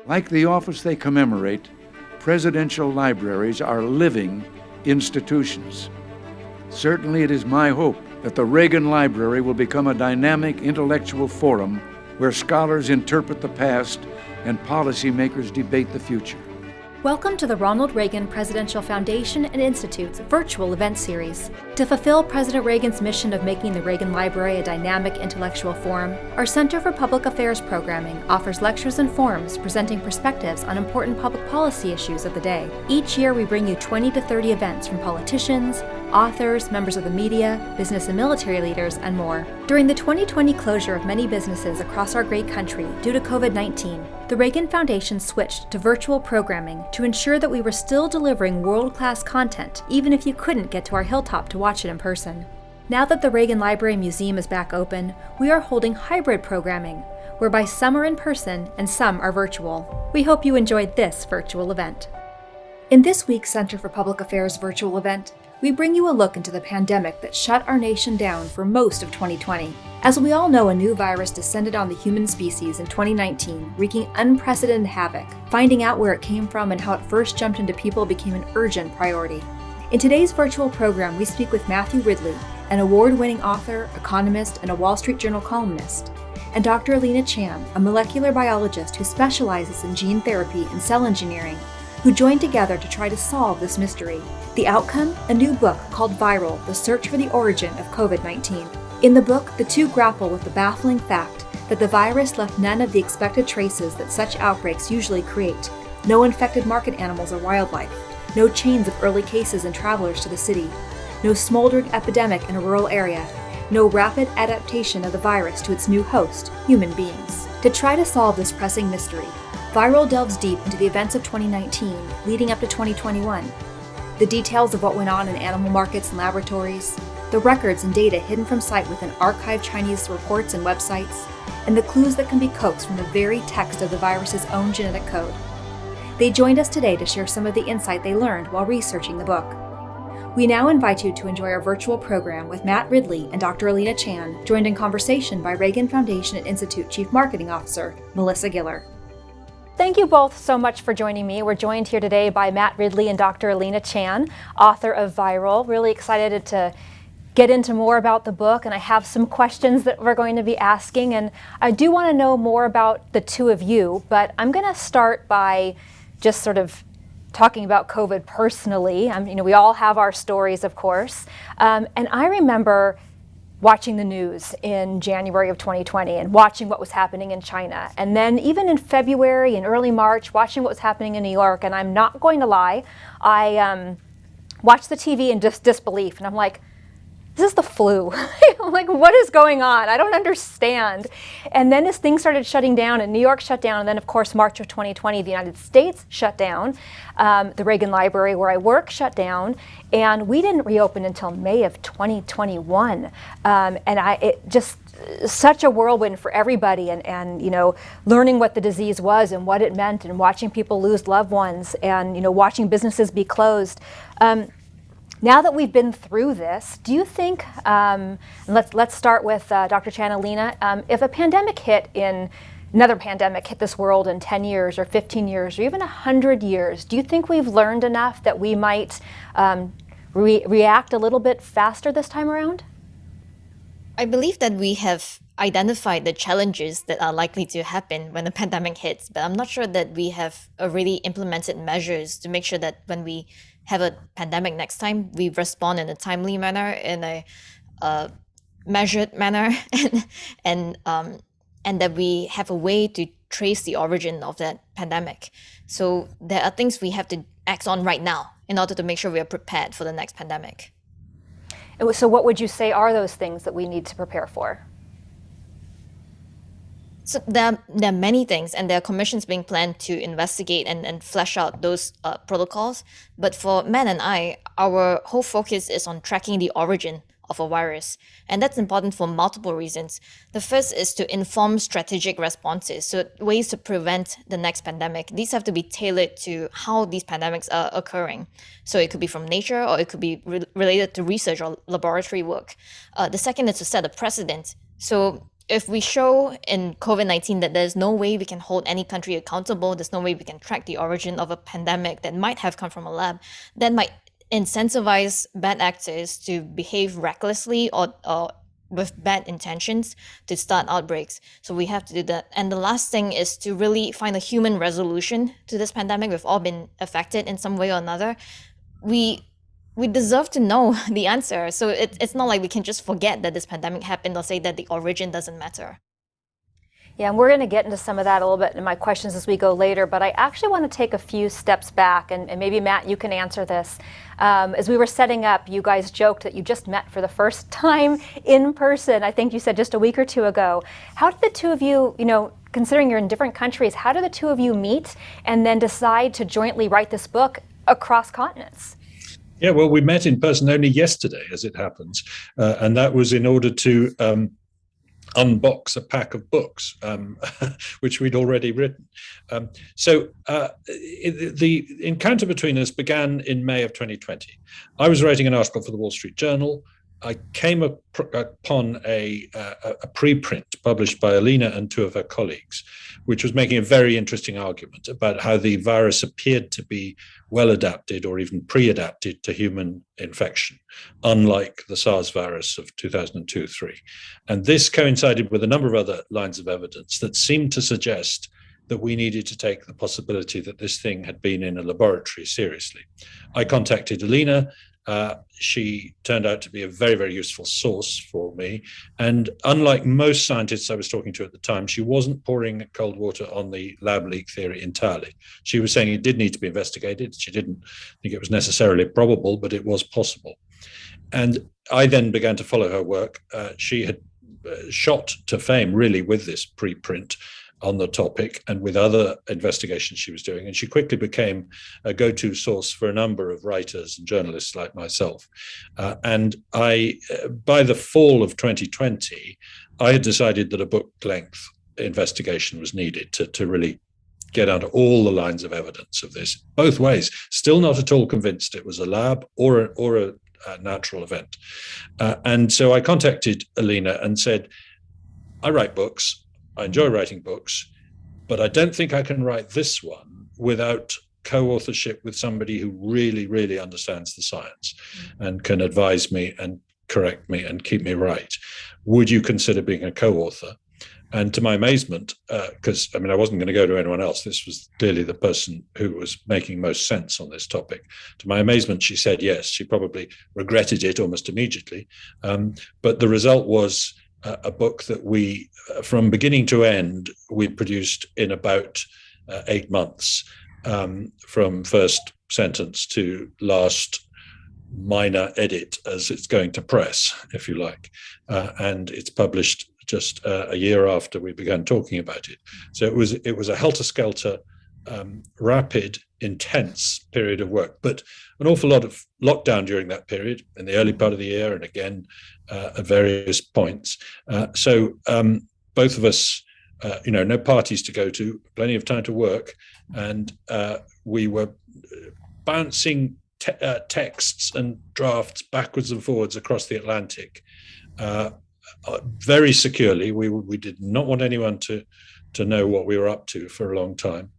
Like the office they commemorate, presidential libraries are living institutions. Certainly it is my hope that the Reagan Library will become a dynamic intellectual forum where scholars interpret the past and policymakers debate the future. Welcome to the Ronald Reagan Presidential Foundation and Institute's virtual event series. To fulfill President Reagan's mission of making the Reagan Library a dynamic intellectual forum, our Center for Public Affairs programming offers lectures and forums presenting perspectives on important public policy issues of the day. Each year we bring you 20 to 30 events from politicians, authors, members of the media, business and military leaders, and more. During the 2020 closure of many businesses across our great country due to COVID-19, the Reagan Foundation switched to virtual programming to ensure that we were still delivering world-class content, even if you couldn't get to our hilltop to watch it in person. Now that the Reagan Library Museum is back open, we are holding hybrid programming, whereby some are in person and some are virtual. We hope you enjoyed this virtual event. In this week's Center for Public Affairs virtual event, we bring you a look into the pandemic that shut our nation down for most of 2020. As we all know, a new virus descended on the human species in 2019, wreaking unprecedented havoc. Finding out where it came from and how it first jumped into people became an urgent priority. In today's virtual program, we speak with Matt Ridley, an award-winning author, economist, and a Wall Street Journal columnist, and Dr. Alina Chan, a molecular biologist who specializes in gene therapy and cell engineering, who joined together to try to solve this mystery. The outcome? A new book called Viral: The Search for the Origin of COVID-19. In the book, the two grapple with the baffling fact that the virus left none of the expected traces that such outbreaks usually create. No infected market animals or wildlife. No chains of early cases and travelers to the city. No smoldering epidemic in a rural area. No rapid adaptation of the virus to its new host, human beings. To try to solve this pressing mystery, Viral delves deep into the events of 2019 leading up to 2021. The details of what went on in animal markets and laboratories, the records and data hidden from sight within archived Chinese reports and websites, and the clues that can be coaxed from the very text of the virus's own genetic code. They joined us today to share some of the insight they learned while researching the book. We now invite you to enjoy our virtual program with Matt Ridley and Dr. Alina Chan, joined in conversation by Reagan Foundation and Institute Chief Marketing Officer, Melissa Giller. Thank you both so much for joining me. We're joined here today by Matt Ridley and Dr. Alina Chan, author of Viral. Really excited to get into more about the book, and I have some questions that we're going to be asking, and I do want to know more about the two of you, but I'm going to start by just sort of talking about COVID personally. We all have our stories, of course, and I remember watching the news in January of 2020 and watching what was happening in China. And then even in February and early March, watching what was happening in New York. And I'm not going to lie, I watched the TV in disbelief. And I'm like, this is the flu. I'm like, what is going on? I don't understand. And then as things started shutting down and New York shut down, and then of course March of 2020, the United States shut down, the Reagan Library where I work shut down, and we didn't reopen until May of 2021. It just such a whirlwind for everybody, and learning what the disease was and what it meant, and watching people lose loved ones, and watching businesses be closed. Now that we've been through this, do you think, let's start with Dr. Chan, Alina, if another pandemic hit this world in 10 years or 15 years or even 100 years, do you think we've learned enough that we might react a little bit faster this time around? I believe that we have identified the challenges that are likely to happen when the pandemic hits, but I'm not sure that we have already implemented measures to make sure that when we have a pandemic next time, we respond in a timely manner, in a measured manner, and that we have a way to trace the origin of that pandemic. So there are things we have to act on right now in order to make sure we are prepared for the next pandemic. So what would you say are those things that we need to prepare for? So there are many things, and there are commissions being planned to investigate and flesh out those protocols. But for Matt and I, our whole focus is on tracking the origin of a virus. And that's important for multiple reasons. The first is to inform strategic responses, so ways to prevent the next pandemic. These have to be tailored to how these pandemics are occurring. So it could be from nature, or it could be related to research or laboratory work. The second is to set a precedent. So if we show in COVID-19 that there's no way we can hold any country accountable, there's no way we can track the origin of a pandemic that might have come from a lab, that might incentivize bad actors to behave recklessly or with bad intentions to start outbreaks. So we have to do that. And the last thing is to really find a human resolution to this pandemic. We've all been affected in some way or another. We deserve to know the answer. So it's not like we can just forget that this pandemic happened or say that the origin doesn't matter. Yeah, and we're going to get into some of that a little bit in my questions as we go later, but I actually want to take a few steps back, and maybe Matt, you can answer this. As we were setting up, you guys joked that you just met for the first time in person. I think you said just a week or two ago. How did the two of you, considering you're in different countries, how did the two of you meet and then decide to jointly write this book across continents? Yeah, well, we met in person only yesterday, as it happens, and that was in order to unbox a pack of books, which we'd already written. So the encounter between us began in May of 2020. I was writing an article for the Wall Street Journal. I came upon a preprint published by Alina and two of her colleagues, which was making a very interesting argument about how the virus appeared to be well adapted or even pre-adapted to human infection, unlike the SARS virus of 2002-3. And this coincided with a number of other lines of evidence that seemed to suggest that we needed to take the possibility that this thing had been in a laboratory seriously. I contacted Alina. She turned out to be a very, very useful source for me. And unlike most scientists I was talking to at the time, she wasn't pouring cold water on the lab leak theory entirely. She was saying it did need to be investigated. She didn't think it was necessarily probable, but it was possible. And I then began to follow her work. She had shot to fame really with this preprint on the topic and with other investigations she was doing. And she quickly became a go-to source for a number of writers and journalists like myself. And by the fall of 2020, I had decided that a book-length investigation was needed to really get onto all the lines of evidence of this, both ways. Still not at all convinced it was a lab or a natural event. And so I contacted Alina and said, I write books. I enjoy writing books, but I don't think I can write this one without co-authorship with somebody who really, really understands the science and can advise me and correct me and keep me right. Would you consider being a co-author? And to my amazement, because I wasn't going to go to anyone else, this was clearly the person who was making most sense on this topic. To my amazement, she said yes. She probably regretted it almost immediately. But the result was a book that we, from beginning to end, we produced in about 8 months, from first sentence to last minor edit as it's going to press, if you like. And it's published just a year after we began talking about it. So it was a helter-skelter, rapid, intense period of work, but an awful lot of lockdown during that period in the early part of the year and again at various points. So both of us, no parties to go to, plenty of time to work, and we were bouncing texts and drafts backwards and forwards across the Atlantic very securely. We did not want anyone to know what we were up to for a long time,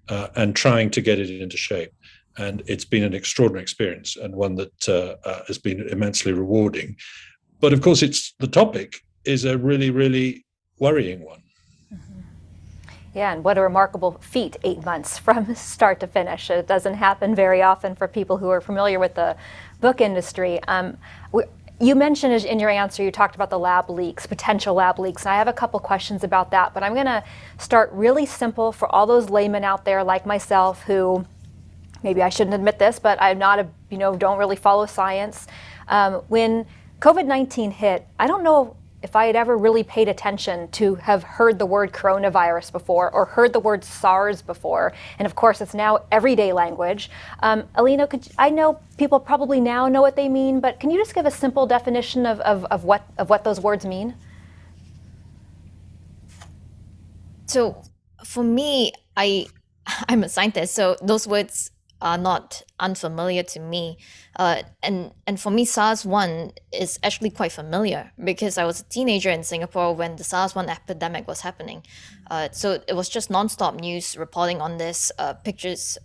and trying to get it into shape. And it's been an extraordinary experience and one that has been immensely rewarding. But of course, the topic is a really, really worrying one. Mm-hmm. Yeah, and what a remarkable feat, 8 months from start to finish. It doesn't happen very often for people who are familiar with the book industry. You mentioned in your answer, you talked about the lab leaks, potential lab leaks, and I have a couple questions about that, but I'm going to start really simple for all those laymen out there like myself who, maybe I shouldn't admit this, but I'm not don't really follow science. When COVID-19 hit, I don't know if I had ever really paid attention to have heard the word coronavirus before or heard the word SARS before. And of course, it's now everyday language. Alina, I know people probably now know what they mean, but can you just give a simple definition of what those words mean? So for me, I'm a scientist, so those words are not unfamiliar to me. And for me, SARS-1 is actually quite familiar because I was a teenager in Singapore when the SARS-1 epidemic was happening. So it was just nonstop news reporting on this, pictures,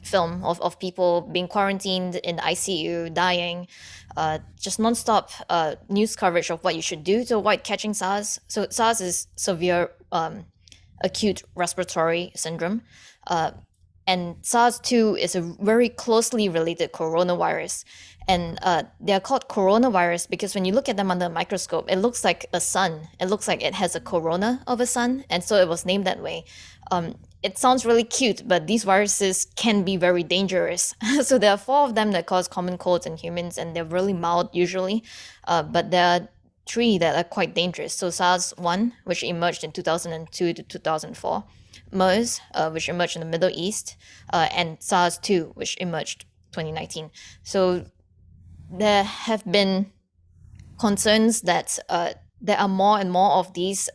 film of people being quarantined in the ICU, dying, just nonstop news coverage of what you should do to avoid catching SARS. So SARS is severe acute respiratory syndrome. And SARS-2 is a very closely related coronavirus. And they are called coronavirus because when you look at them under a microscope, it looks like a sun. It looks like it has a corona of a sun. And so it was named that way. It sounds really cute, but these viruses can be very dangerous. So there are 4 of them that cause common colds in humans, and they're really mild usually. But there are 3 that are quite dangerous. So SARS-1, which emerged in 2002 to 2004. MERS, which emerged in the Middle East, and SARS-2, which emerged 2019. So there have been concerns that there are more and more of these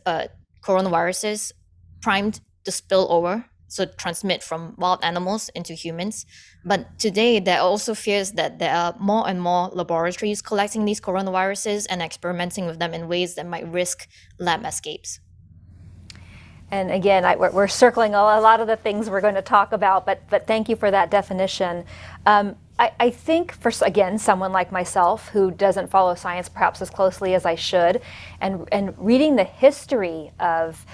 coronaviruses primed to spill over, so transmit from wild animals into humans. But today, there are also fears that there are more and more laboratories collecting these coronaviruses and experimenting with them in ways that might risk lab escapes. And again, we're circling a lot of the things we're going to talk about, but thank you for that definition. I think for, again, someone like myself who doesn't follow science perhaps as closely as I should, and reading the history of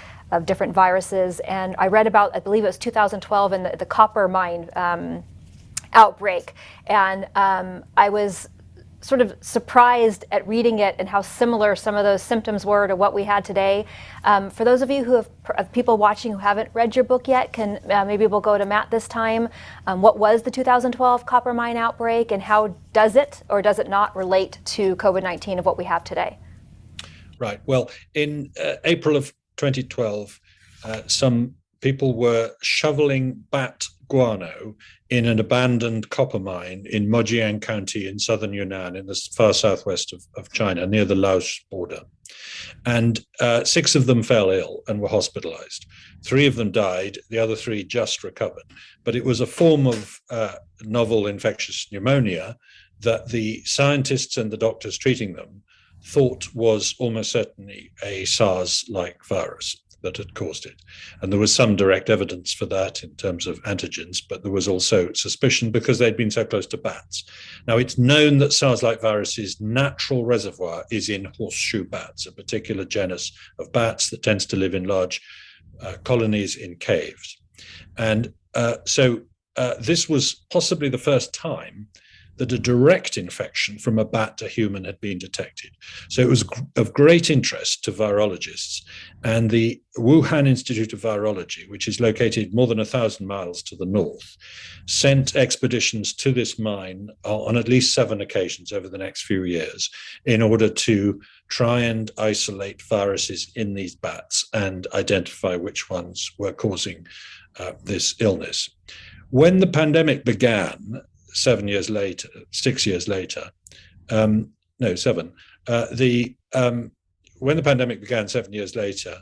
different viruses, and I read about, I believe it was 2012, in the copper mine outbreak, and I was sort of surprised at reading it and how similar some of those symptoms were to what we had today. For those of you who of people watching who haven't read your book yet, can maybe we'll go to Matt this time. What was the 2012 copper mine outbreak, and how does it or does it not relate to COVID-19 of what we have today? Right. Well, in April of 2012, some people were shoveling bat guano in an abandoned copper mine in Mojiang County in southern Yunnan, in the far southwest of China, near the Laos border. And 6 of them fell ill and were hospitalized. 3 of them died. The other 3 just recovered. But it was a form of novel infectious pneumonia that the scientists and the doctors treating them thought was almost certainly a SARS-like virus that had caused it. And there was some direct evidence for that in terms of antigens, but there was also suspicion because they'd been so close to bats. Now, it's known that SARS-like virus's natural reservoir is in horseshoe bats, a particular genus of bats that tends to live in large colonies in caves. And so this was possibly the first time that a direct infection from a bat to human had been detected. So it was of great interest to virologists. And the Wuhan Institute of Virology, which is located more than 1,000 miles to the north, sent expeditions to this mine on at least 7 occasions over the next few years in order to try and isolate viruses in these bats and identify which ones were causing this illness. When the pandemic began, 6 years later, when the pandemic began 7 years later,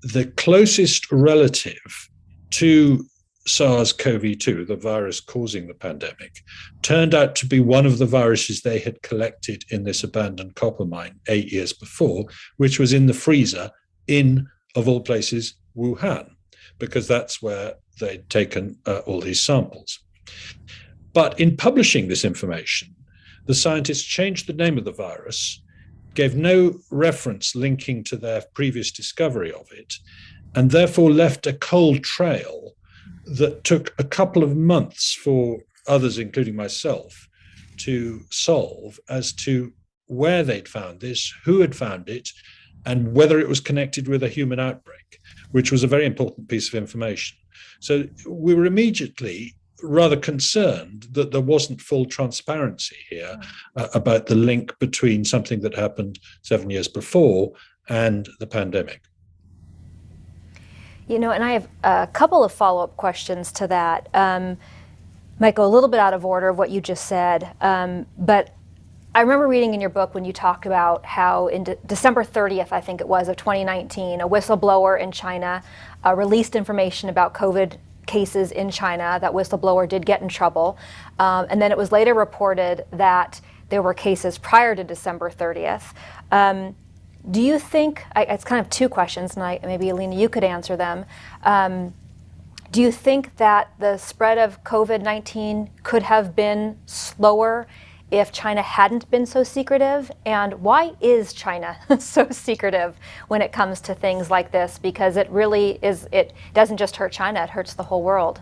the closest relative to SARS-CoV-2, the virus causing the pandemic, turned out to be one of the viruses they had collected in this abandoned copper mine 8 years before, which was in the freezer in, of all places, Wuhan, because that's where they'd taken all these samples. But in publishing this information, the scientists changed the name of the virus, gave no reference linking to their previous discovery of it, and therefore left a cold trail that took a couple of months for others, including myself, to solve as to where they'd found this, who had found it, and whether it was connected with a human outbreak, which was a very important piece of information. So we were immediately rather concerned that there wasn't full transparency here about the link between something that happened 7 years before and the pandemic. You know, and I have a couple of follow-up questions to that. Might go a little bit out of order of what you just said, but I remember reading in your book when you talked about how in December 30th, I think it was, of 2019, a whistleblower in China released information about COVID cases in China. That whistleblower did get in trouble. And then it was later reported that there were cases prior to December 30th. Do you think, it's kind of two questions, and maybe Alina, you could answer them. Do you think that the spread of COVID-19 could have been slower if China hadn't been so secretive? And why is China so secretive when it comes to things like this? Because it really is, it doesn't just hurt China, it hurts the whole world.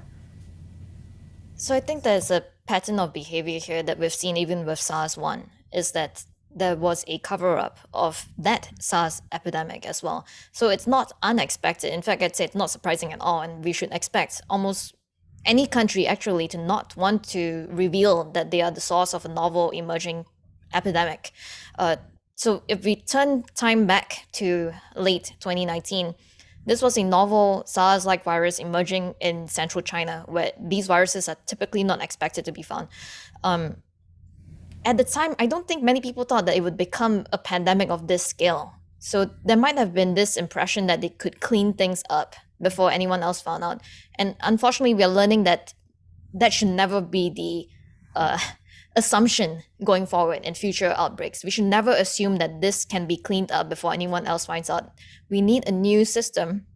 So I think there's a pattern of behavior here that we've seen even with SARS-1, is that there was a cover-up of that SARS epidemic as well. So it's not unexpected. In fact, I'd say it's not surprising at all, and we should expect almost any country actually to not want to reveal that they are the source of a novel emerging epidemic. So if we turn time back to late 2019, this was a novel SARS-like virus emerging in central China, where these viruses are typically not expected to be found. At the time, I don't think many people thought that it would become a pandemic of this scale. So there might have been this impression that they could clean things up before anyone else found out. And unfortunately, we are learning that that should never be the assumption going forward in future outbreaks. We should never assume that this can be cleaned up before anyone else finds out. We need a new system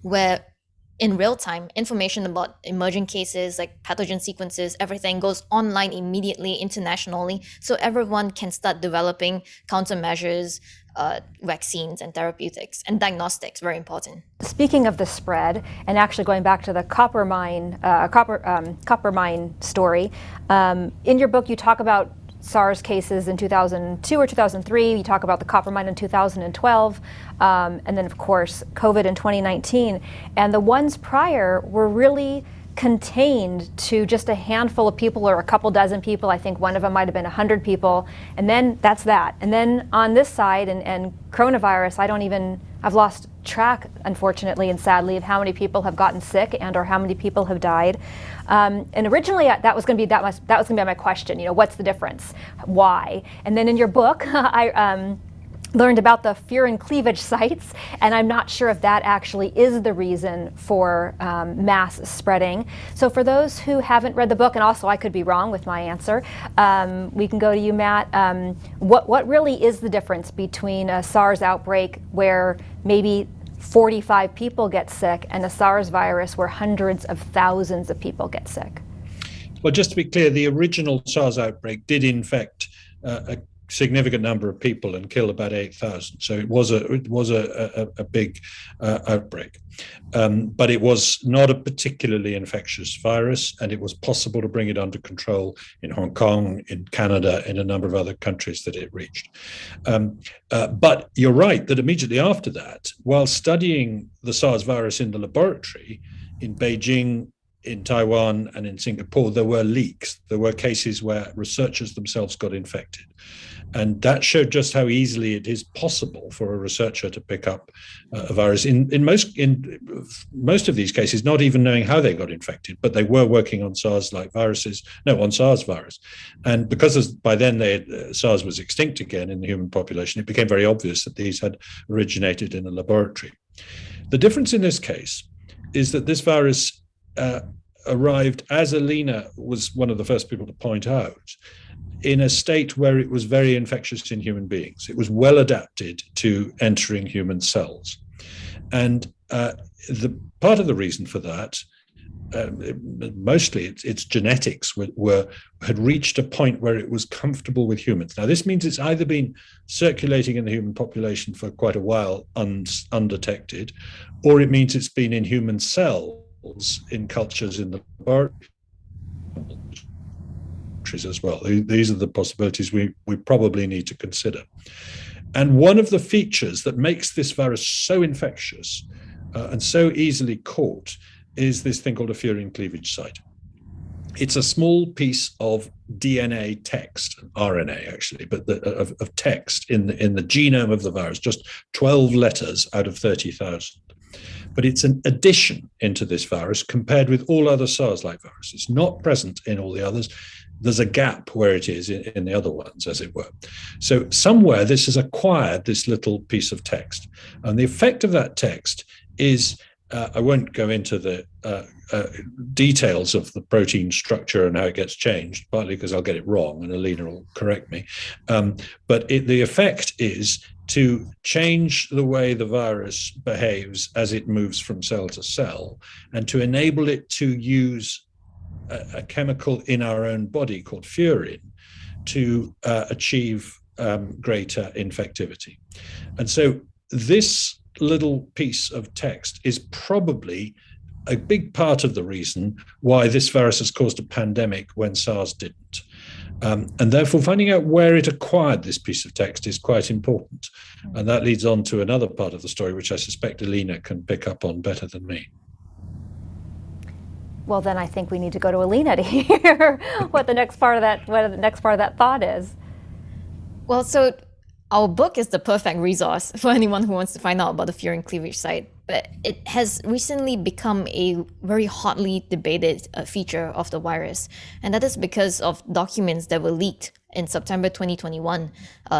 where in real time, information about emerging cases like pathogen sequences, everything goes online immediately, internationally, so everyone can start developing countermeasures, vaccines and therapeutics, and diagnostics, very important. Speaking of the spread, and actually going back to the copper mine story, in your book you talk about SARS cases in 2002 or 2003. You talk about the copper mine in 2012, and then of course COVID in 2019. And the ones prior were really contained to just a handful of people or a couple dozen people. I think one of them might have been 100 people, and then that's that. And then on this side, and coronavirus, I've lost track, unfortunately and sadly, of how many people have gotten sick and or how many people have died. And originally that was going to be my question. What's the difference? Why? And then in your book, I learned about the furin cleavage sites, and I'm not sure if that actually is the reason for mass spreading. So for those who haven't read the book, and also I could be wrong with my answer, we can go to you, Matt. What really is the difference between a SARS outbreak where maybe 45 people get sick and a SARS virus where hundreds of thousands of people get sick? Well, just to be clear, the original SARS outbreak did infect a significant number of people and kill about 8,000. So it was a big outbreak, but it was not a particularly infectious virus, and it was possible to bring it under control in Hong Kong, in Canada, in a number of other countries that it reached. But you're right that immediately after that, while studying the SARS virus in the laboratory in Beijing, in Taiwan and in Singapore, there were leaks. There were cases where researchers themselves got infected. And that showed just how easily it is possible for a researcher to pick up a virus. In most of these cases, not even knowing how they got infected, but they were working on SARS-like viruses, on SARS virus. And because by then SARS was extinct again in the human population, it became very obvious that these had originated in a laboratory. The difference in this case is that this virus arrived, as Alina was one of the first people to point out, in a state where it was very infectious in human beings. It was well adapted to entering human cells. And the part of the reason for that, mostly its genetics had reached a point where it was comfortable with humans. Now, this means it's either been circulating in the human population for quite a while undetected, or it means it's been in human cells in cultures in the laboratory as well. These are the possibilities we probably need to consider. And one of the features that makes this virus so infectious and so easily caught is this thing called a furin cleavage site. It's a small piece of DNA text, RNA actually, but of text in the genome of the virus, just 12 letters out of 30,000. But it's an addition into this virus compared with all other SARS-like viruses. It's not present in all the others. There's a gap where it is in the other ones, as it were. So somewhere this has acquired this little piece of text. And the effect of that text is I won't go into the details of the protein structure and how it gets changed, partly because I'll get it wrong and Alina will correct me. But the effect is to change the way the virus behaves as it moves from cell to cell, and to enable it to use a chemical in our own body called furin to achieve greater infectivity. And so this little piece of text is probably a big part of the reason why this virus has caused a pandemic when SARS didn't. And therefore, finding out where it acquired this piece of text is quite important. And that leads on to another part of the story, which I suspect Alina can pick up on better than me. Well, then I think we need to go to Alina to hear what the next part of that thought is. Well, so our book is the perfect resource for anyone who wants to find out about the furin cleavage site, but it has recently become a very hotly debated feature of the virus, and that is because of documents that were leaked in September 2021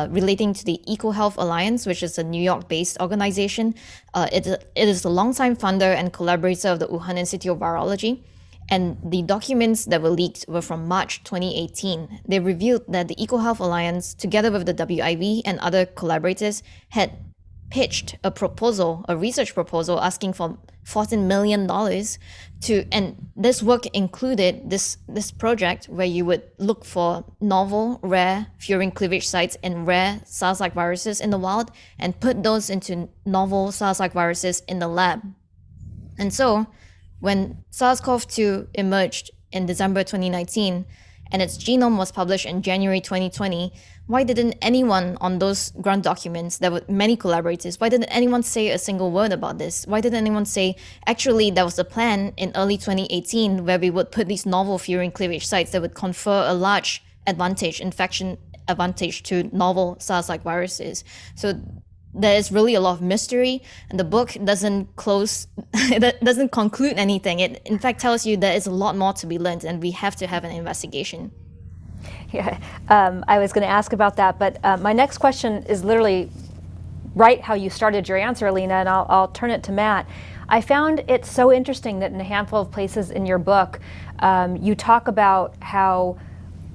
relating to the EcoHealth Alliance, which is a New York-based organization. It is the longtime funder and collaborator of the Wuhan Institute of Virology. And the documents that were leaked were from March 2018. They revealed that the EcoHealth Alliance, together with the WIV and other collaborators, had pitched a research proposal asking for $14 million and this work included this project where you would look for novel, rare furin cleavage sites in rare SARS-like viruses in the wild and put those into novel SARS-like viruses in the lab. And so, when SARS-CoV-2 emerged in December 2019 and its genome was published in January 2020, why didn't anyone on those grant documents, there were many collaborators, why didn't anyone say a single word about this? Why didn't anyone say, actually, there was a plan in early 2018 where we would put these novel furin cleavage sites that would confer a large infection advantage to novel SARS-like viruses? So there is really a lot of mystery, and the book doesn't conclude anything. It in fact tells you there is a lot more to be learned, and we have to have an investigation. Yeah, I was going to ask about that, but my next question is literally right how you started your answer, Alina, and I'll turn it to Matt. I found it so interesting that in a handful of places in your book, you talk about how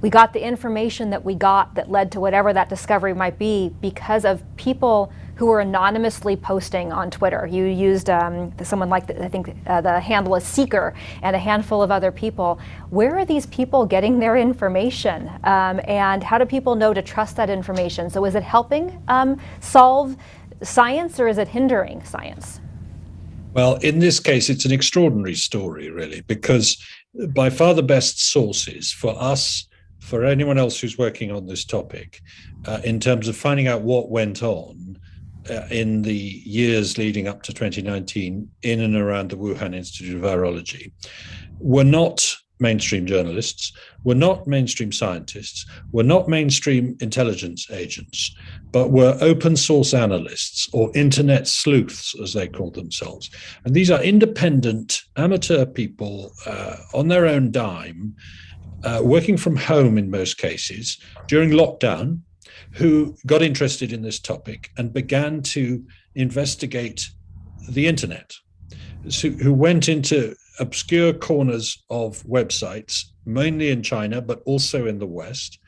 we got the information that we got that led to whatever that discovery might be because of people who were anonymously posting on Twitter. You used someone like, I think the handle is Seeker, and a handful of other people. Where are these people getting their information? And how do people know to trust that information? So is it helping solve science, or is it hindering science? Well, in this case, it's an extraordinary story, really, because by far the best sources for us, for anyone else who's working on this topic, in terms of finding out what went on in the years leading up to 2019 in and around the Wuhan Institute of Virology, were not mainstream journalists, were not mainstream scientists, were not mainstream intelligence agents, but were open source analysts or internet sleuths, as they call themselves. And these are independent amateur people on their own dime, working from home in most cases during lockdown, who got interested in this topic and began to investigate the internet, who went into obscure corners of websites, mainly in China, but also in the West,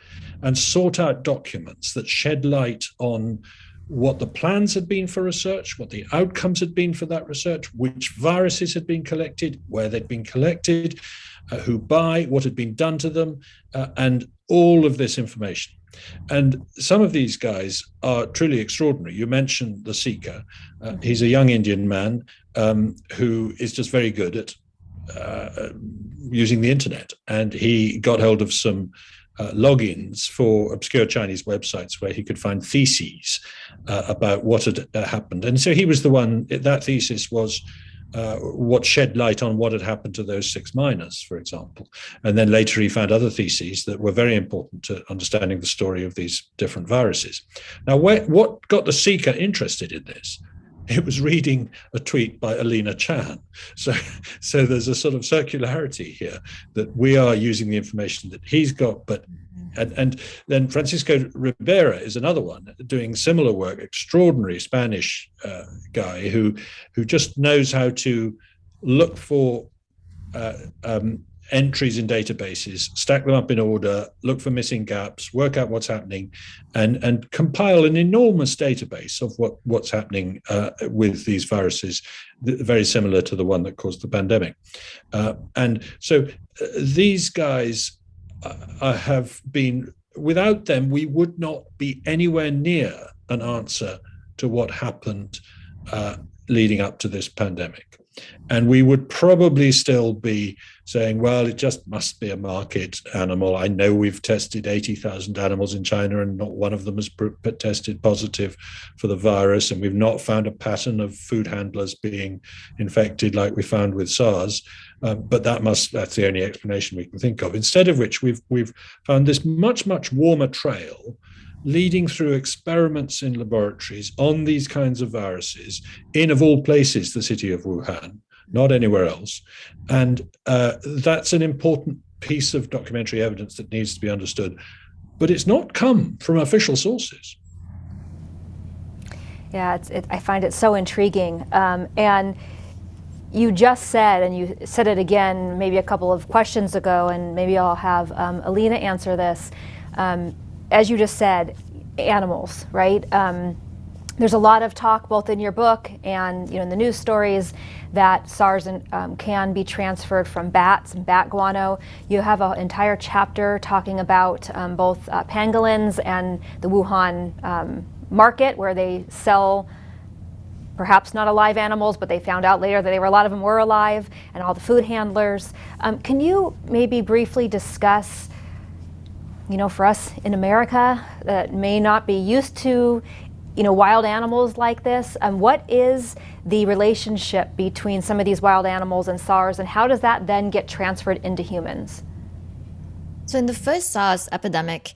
and sought out documents that shed light on what the plans had been for research, what the outcomes had been for that research, which viruses had been collected, where they'd been collected, who by, what had been done to them, and all of this information. And some of these guys are truly extraordinary. You mentioned the Seeker. He's a young Indian man who is just very good at using the internet. And he got hold of some logins for obscure Chinese websites where he could find theses about what had happened. And so he was the one, that thesis was what shed light on what had happened to those 6 miners, for example. And then later he found other theses that were very important to understanding the story of these different viruses. Now, what got the Seeker interested in this? It was reading a tweet by Alina Chan. So there's a sort of circularity here, that we are using the information that he's got, but And then Francisco Rivera is another one doing similar work, extraordinary Spanish guy who just knows how to look for entries in databases, stack them up in order, look for missing gaps, work out what's happening, and compile an enormous database of what's happening with these viruses, very similar to the one that caused the pandemic. And so these guys have been, without them, we would not be anywhere near an answer to what happened leading up to this pandemic. And we would probably still be saying, well, it just must be a market animal. I know we've tested 80,000 animals in China and not one of them has tested positive for the virus. And we've not found a pattern of food handlers being infected like we found with SARS. But that's the only explanation we can think of. Instead of which, we've found this much, much warmer trail leading through experiments in laboratories on these kinds of viruses in, of all places, the city of Wuhan, not anywhere else. And that's an important piece of documentary evidence that needs to be understood. But it's not come from official sources. Yeah, I find it so intriguing. And you just said, and you said it again maybe a couple of questions ago, and maybe I'll have Alina answer this. As you just said, animals, right? There's a lot of talk both in your book and in the news stories that SARS can be transferred from bats and bat guano. You have an entire chapter talking about both pangolins and the Wuhan market, where they sell perhaps not alive animals, but they found out later that a lot of them were alive, and all the food handlers. Can you maybe briefly discuss, for us in America that may not be used to, wild animals like this, what is the relationship between some of these wild animals and SARS, and how does that then get transferred into humans? So in the first SARS epidemic,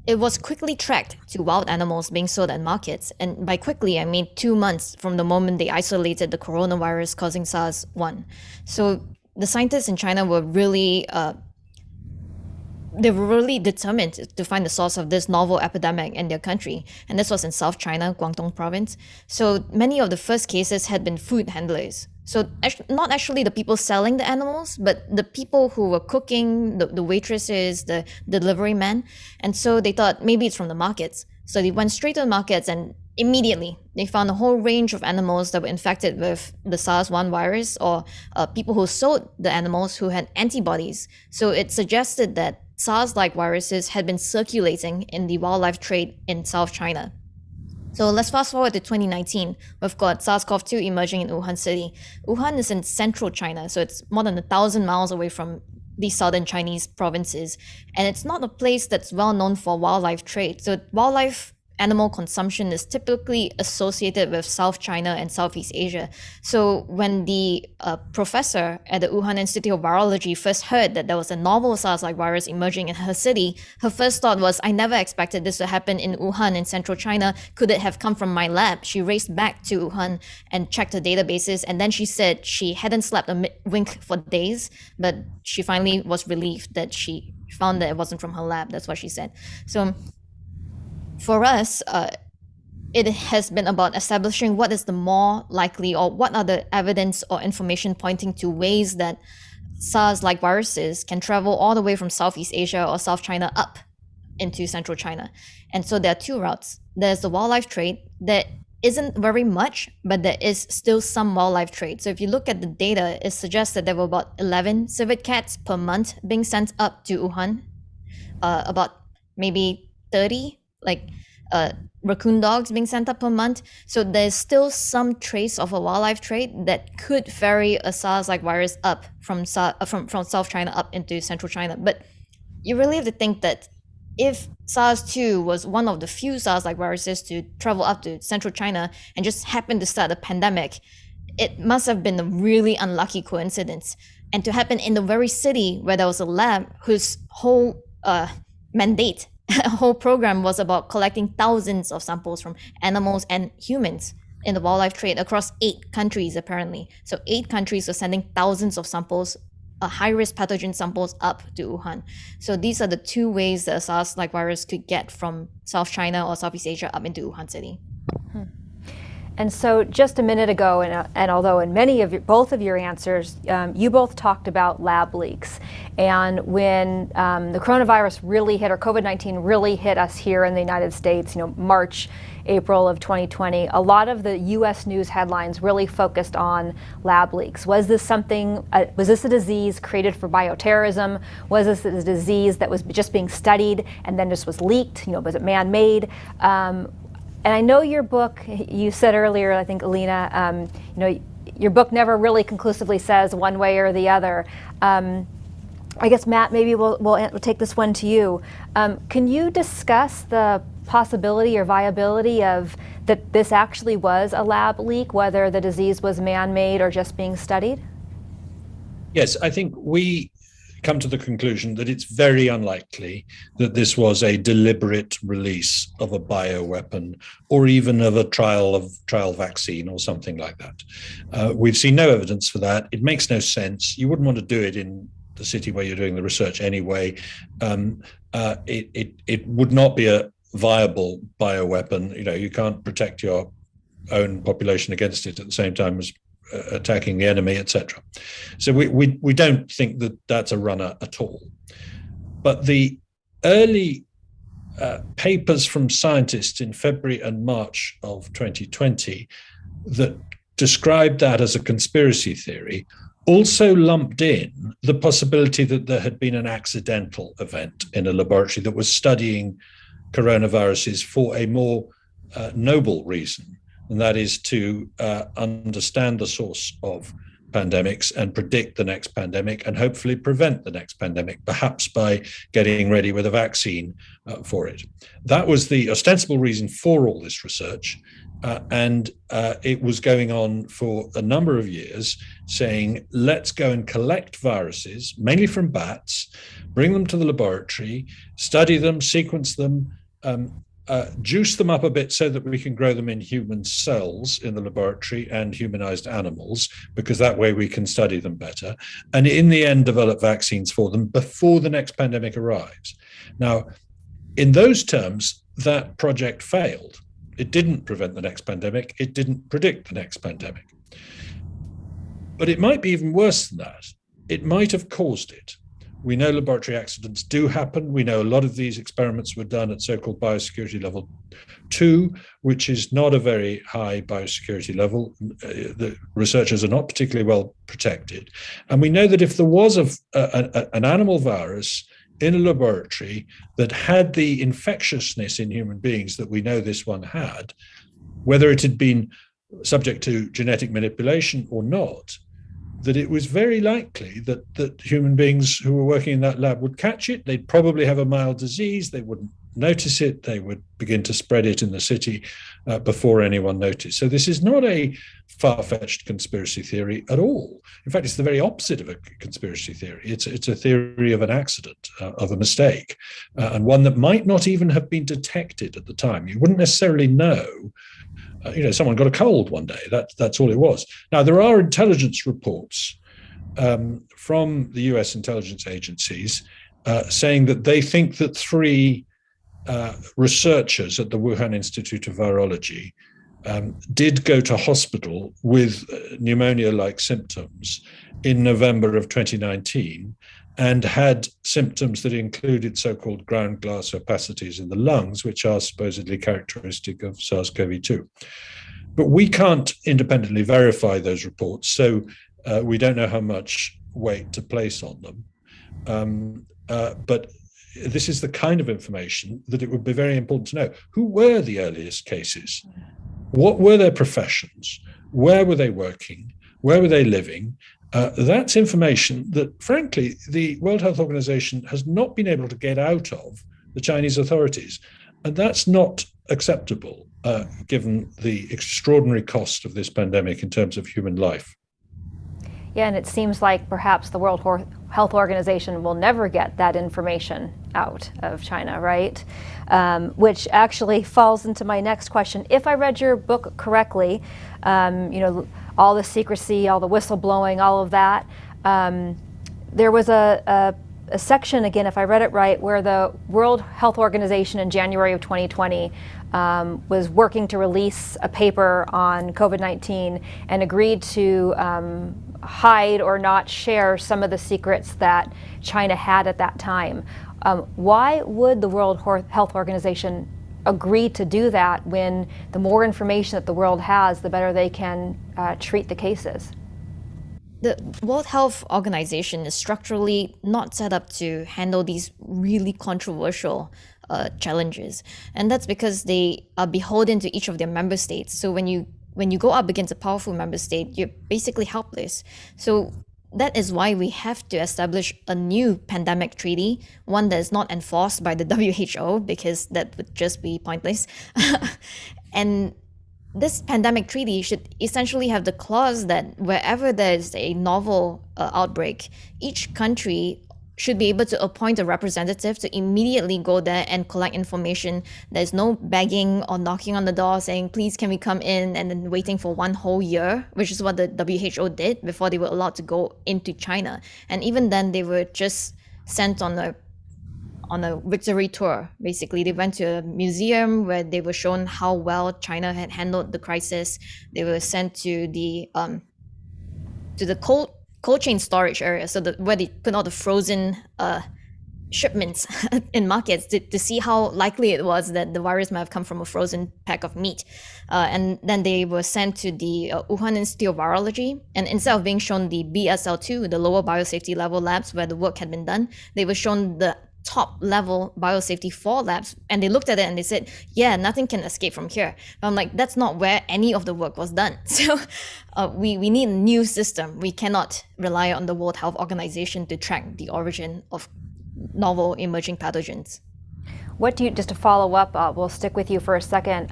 it was quickly tracked to wild animals being sold at markets. And by quickly, I mean 2 months from the moment they isolated the coronavirus causing SARS-1. So the scientists in China were really determined to find the source of this novel epidemic in their country. And this was in South China, Guangdong province. So many of the first cases had been food handlers. So not actually the people selling the animals, but the people who were cooking, the waitresses, the delivery men. And so they thought maybe it's from the markets. So they went straight to the markets, and immediately they found a whole range of animals that were infected with the SARS-1 virus, or people who sold the animals who had antibodies. So it suggested that SARS-like viruses had been circulating in the wildlife trade in South China. So let's fast forward to 2019. We've got SARS-CoV-2 emerging in Wuhan city. Wuhan is in central China, so it's more than 1,000 miles away from the southern Chinese provinces. And it's not a place that's well known for wildlife trade. So wildlife animal consumption is typically associated with South China and Southeast Asia. So when the professor at the Wuhan Institute of Virology first heard that there was a novel SARS-like virus emerging in her city, her first thought was, I never expected this to happen in Wuhan in central China. Could it have come from my lab? She raced back to Wuhan and checked her databases, and then she said she hadn't slept a wink for days, but she finally was relieved that she found that it wasn't from her lab. That's what she said. So for us, it has been about establishing what is the more likely, or what are the evidence or information pointing to ways that SARS-like viruses can travel all the way from Southeast Asia or South China up into central China. And so there are two routes. There's the wildlife trade. There isn't very much, but there is still some wildlife trade. So if you look at the data, it suggests that there were about 11 civet cats per month being sent up to Wuhan, about maybe 30 raccoon dogs being sent up per month. So there's still some trace of a wildlife trade that could ferry a SARS-like virus up from South China up into central China. But you really have to think that if SARS-2 was one of the few SARS-like viruses to travel up to central China and just happened to start a pandemic, it must have been a really unlucky coincidence. And to happen in the very city where there was a lab whose whole mandate, whole program was about collecting thousands of samples from animals and humans in the wildlife trade across 8 countries, apparently. So 8 countries were sending thousands of samples high-risk pathogen samples up to Wuhan. So these are the two ways that a SARS-like virus could get from South China or Southeast Asia up into Wuhan city. And so just a minute ago, and although in both of your answers, you both talked about lab leaks. And when the coronavirus really hit, or COVID-19 really hit us here in the United States, March, April of 2020, a lot of the U.S. news headlines really focused on lab leaks. Was this a disease created for bioterrorism? Was this a disease that was just being studied and then just was leaked? Was it man-made? And I know your book, you said earlier, I think, Alina, your book never really conclusively says one way or the other. I guess, Matt, maybe we'll take this one to you. Can you discuss the possibility or viability of that this actually was a lab leak, whether the disease was man-made or just being studied? Yes, I think we come to the conclusion that it's very unlikely that this was a deliberate release of a bioweapon or even of a trial vaccine or something like that. We've seen no evidence for that. It makes no sense. You wouldn't want to do it in the city where you're doing the research anyway. It would not be a viable bioweapon. You can't protect your own population against it at the same time as attacking the enemy, etc. So we don't think that that's a runner at all. But the early papers from scientists in February and March of 2020 that described that as a conspiracy theory also lumped in the possibility that there had been an accidental event in a laboratory that was studying coronaviruses for a more noble reason, and that is to understand the source of pandemics and predict the next pandemic and hopefully prevent the next pandemic, perhaps by getting ready with a vaccine for it. That was the ostensible reason for all this research. And it was going on for a number of years, saying, let's go and collect viruses, mainly from bats, bring them to the laboratory, study them, sequence them, juice them up a bit so that we can grow them in human cells in the laboratory and humanized animals, because that way we can study them better. And in the end, develop vaccines for them before the next pandemic arrives. Now, in those terms, that project failed. It didn't prevent the next pandemic. It didn't predict the next pandemic. But it might be even worse than that. It might have caused it. We know laboratory accidents do happen. We know a lot of these experiments were done at so-called biosecurity level 2, which is not a very high biosecurity level. The researchers are not particularly well protected. And we know that if there was an animal virus in a laboratory that had the infectiousness in human beings that we know this one had, whether it had been subject to genetic manipulation or not, that it was very likely that human beings who were working in that lab would catch it. They'd probably have a mild disease. They wouldn't notice it. They would begin to spread it in the city before anyone noticed. So this is not a far-fetched conspiracy theory at all. In fact, it's the very opposite of a conspiracy theory. It's a theory of an accident, of a mistake, and one that might not even have been detected at the time. You wouldn't necessarily know. Someone got a cold one day. That's all it was. Now, there are intelligence reports from the US intelligence agencies saying that they think that 3 researchers at the Wuhan Institute of Virology did go to hospital with pneumonia-like symptoms in November of 2019 and had symptoms that included so-called ground glass opacities in the lungs, which are supposedly characteristic of SARS-CoV-2. But we can't independently verify those reports, so we don't know how much weight to place on them. But this is the kind of information that it would be very important to know. Who were the earliest cases? What were their professions? Where were they working? Where were they living? That's information that, frankly, the World Health Organization has not been able to get out of the Chinese authorities. And that's not acceptable, given the extraordinary cost of this pandemic in terms of human life. Yeah, and it seems like perhaps the World Health Organization will never get that information out of China, right? Which actually falls into my next question. If I read your book correctly, all the secrecy, all the whistleblowing, all of that, There was a section, again, if I read it right, where the World Health Organization in January of 2020 was working to release a paper on COVID-19 and agreed to hide or not share some of the secrets that China had at that time. Why would the World Health Organization agree to do that when the more information that the world has, the better they can treat the cases? The World Health Organization is structurally not set up to handle these really controversial challenges, and that's because they are beholden to each of their member states. So when you go up against a powerful member state, you're basically helpless. So that is why we have to establish a new pandemic treaty, one that is not enforced by the WHO, because that would just be pointless. And this pandemic treaty should essentially have the clause that wherever there's a novel outbreak, each country should be able to appoint a representative to immediately go there and collect information. There's no begging or knocking on the door saying, please, can we come in, and then waiting for one whole year, which is what the WHO did before they were allowed to go into China. And even then, they were just sent on a victory tour. Basically, they went to a museum where they were shown how well China had handled the crisis. They were sent to the cold chain storage area, so where they put all the frozen shipments in markets to see how likely it was that the virus might have come from a frozen pack of meat. And then they were sent to the Wuhan Institute of Virology, and instead of being shown the BSL-2, the lower biosafety level labs where the work had been done, they were shown the top level biosafety 4 labs, and they looked at it and they said, yeah, nothing can escape from here. But I'm like, that's not where any of the work was done. So we need a new system. We cannot rely on the World Health Organization to track the origin of novel emerging pathogens. What do you, just to follow up, we'll stick with you for a second.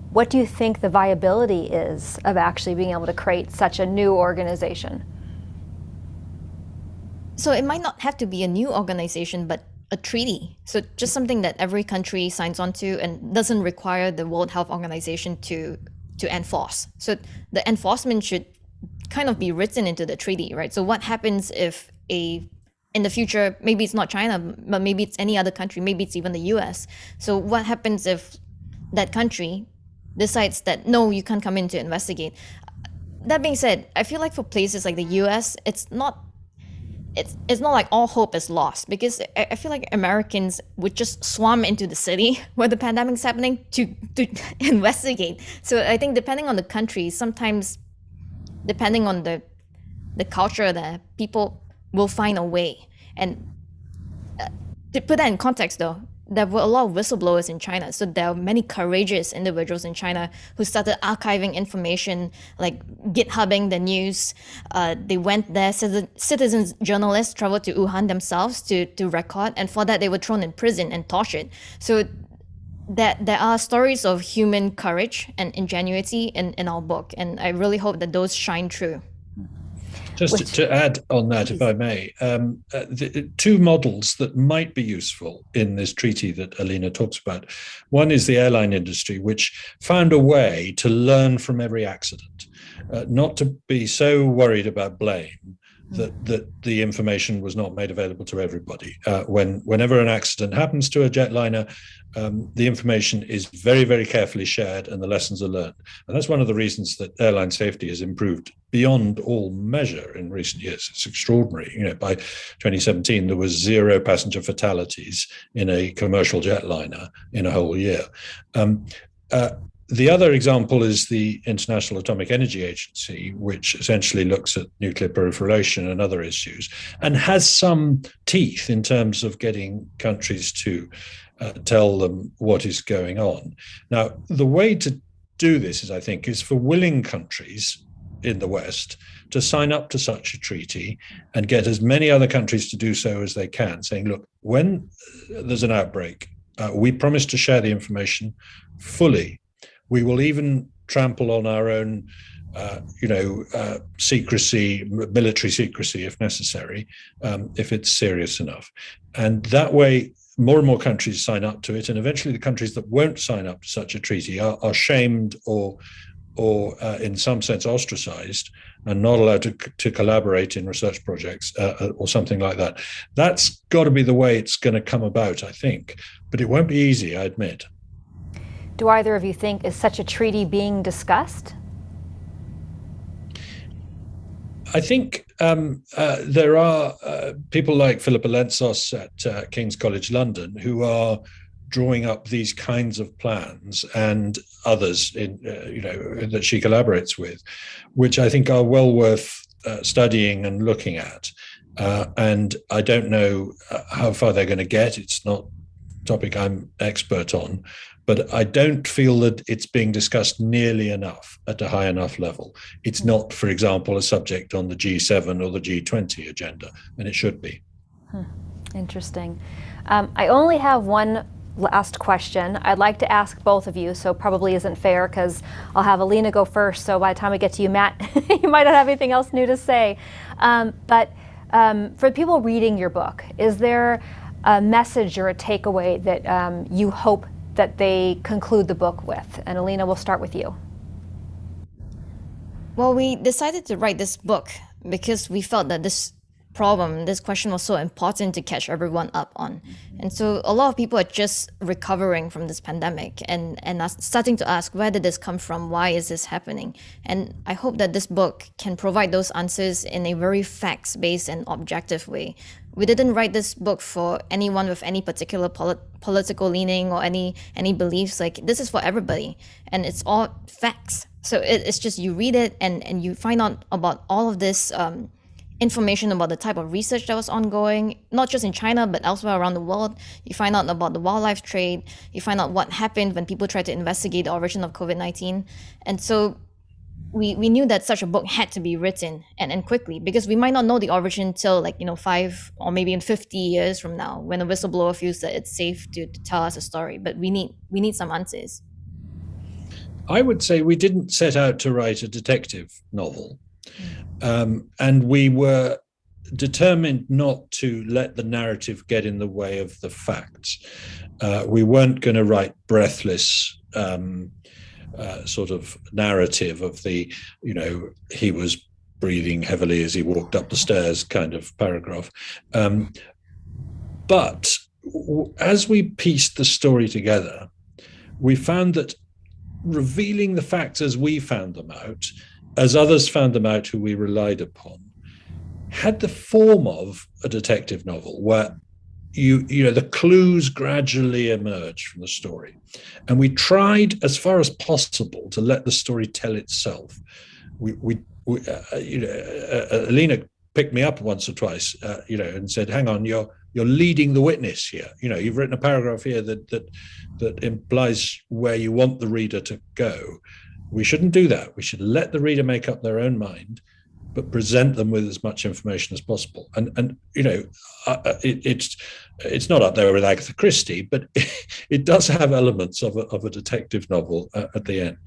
What do you think the viability is of actually being able to create such a new organization? So it might not have to be a new organization, but a treaty. So just something that every country signs on to and doesn't require the World Health Organization to enforce. So the enforcement should kind of be written into the treaty, right? So what happens if in the future, maybe it's not China, but maybe it's any other country, maybe it's even the US. So what happens if that country decides that, no, you can't come in to investigate? That being said, I feel like for places like the US, it's not like all hope is lost, because I feel like Americans would just swarm into the city where the pandemic's happening to investigate. So I think depending on the country, sometimes depending on the culture there, people will find a way. And to put that in context though, there were a lot of whistleblowers in China. So there are many courageous individuals in China who started archiving information, like GitHubbing the news. They went there, citizens journalists traveled to Wuhan themselves to record, and for that they were thrown in prison and tortured. So there are stories of human courage and ingenuity in our book, and I really hope that those shine through. Just to add on that, if I may, the two models that might be useful in this treaty that Alina talks about. One is the airline industry, which found a way to learn from every accident, not to be so worried about blame that the information was not made available to everybody. Whenever an accident happens to a jetliner, the information is very, very carefully shared and the lessons are learned. And that's one of the reasons that airline safety has improved beyond all measure in recent years. It's extraordinary. By 2017, there was 0 passenger fatalities in a commercial jetliner in a whole year. The other example is the International Atomic Energy Agency, which essentially looks at nuclear proliferation and other issues, and has some teeth in terms of getting countries to tell them what is going on. Now, the way to do this is for willing countries in the West to sign up to such a treaty and get as many other countries to do so as they can, saying, look, when there's an outbreak, we promise to share the information fully. We will even trample on our own, secrecy, military secrecy, if necessary, if it's serious enough. And that way, more and more countries sign up to it. And eventually the countries that won't sign up to such a treaty are shamed or or in some sense ostracized and not allowed to collaborate in research projects or something like that. That's got to be the way it's going to come about, I think. But it won't be easy, I admit. Do either of you think is such a treaty being discussed? I think there are people like Philippa Lentsos at King's College London who are drawing up these kinds of plans, and others that she collaborates with, which I think are well worth studying and looking at. And I don't know how far they're going to get. It's not a topic I'm expert on, but I don't feel that it's being discussed nearly enough at a high enough level. It's not, for example, a subject on the G7 or the G20 agenda, and it should be. Interesting. I only have one last question. I'd like to ask both of you, so probably isn't fair because I'll have Alina go first, so by the time we get to you, Matt, you might not have anything else new to say. But for people reading your book, is there a message or a takeaway that you hope that they conclude the book with? And Alina, we'll start with you. Well, we decided to write this book because we felt that this question was so important to catch everyone up on. And so a lot of people are just recovering from this pandemic and are starting to ask, where did this come from? Why is this happening? And I hope that this book can provide those answers in a very facts-based and objective way. We didn't write this book for anyone with any particular political leaning or any beliefs. Like, this is for everybody, and it's all facts. So it's just you read it and you find out about all of this information about the type of research that was ongoing, not just in China, but elsewhere around the world. You find out about the wildlife trade. You find out what happened when people tried to investigate the origin of COVID-19. And so we knew that such a book had to be written and quickly, because we might not know the origin till 5 or maybe in 50 years from now, when a whistleblower feels that it's safe to tell us a story. But we need some answers. I would say we didn't set out to write a detective novel. And we were determined not to let the narrative get in the way of the facts. We weren't going to write breathless sort of narrative of the, he was breathing heavily as he walked up the stairs kind of paragraph. But as we pieced the story together, we found that revealing the facts as we found them out, as others found them out who we relied upon, had the form of a detective novel where the clues gradually emerge from the story. And we tried as far as possible to let the story tell itself. Alina picked me up once or twice, and said, hang on, you're leading the witness here. You've written a paragraph here that implies where you want the reader to go. We shouldn't do that. We should let the reader make up their own mind, but present them with as much information as possible. And it's not up there with Agatha Christie, but it does have elements of a detective novel at the end.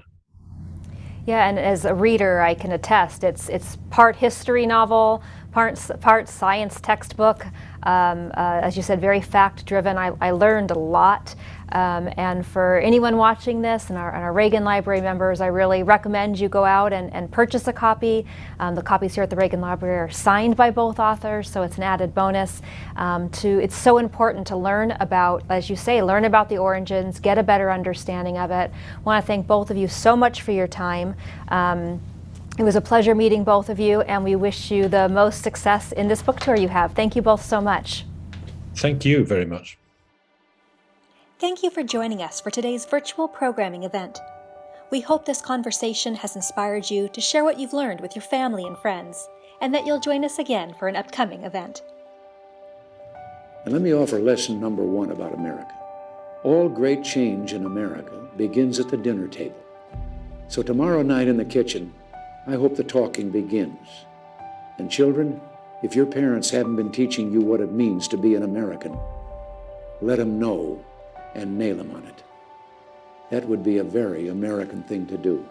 Yeah, and as a reader, I can attest. It's part history novel, part science textbook. As you said, very fact-driven. I learned a lot. And for anyone watching this and our Reagan Library members, I really recommend you go out and purchase a copy. The copies here at the Reagan Library are signed by both authors, so it's an added bonus. It's so important to learn about, as you say, learn about the origins, get a better understanding of it. I want to thank both of you so much for your time. It was a pleasure meeting both of you, and we wish you the most success in this book tour you have. Thank you both so much. Thank you very much. Thank you for joining us for today's virtual programming event. We hope this conversation has inspired you to share what you've learned with your family and friends, and that you'll join us again for an upcoming event. And let me offer lesson number 1 about America. All great change in America begins at the dinner table. So tomorrow night in the kitchen, I hope the talking begins. And children, if your parents haven't been teaching you what it means to be an American, let them know and nail them on it. That would be a very American thing to do.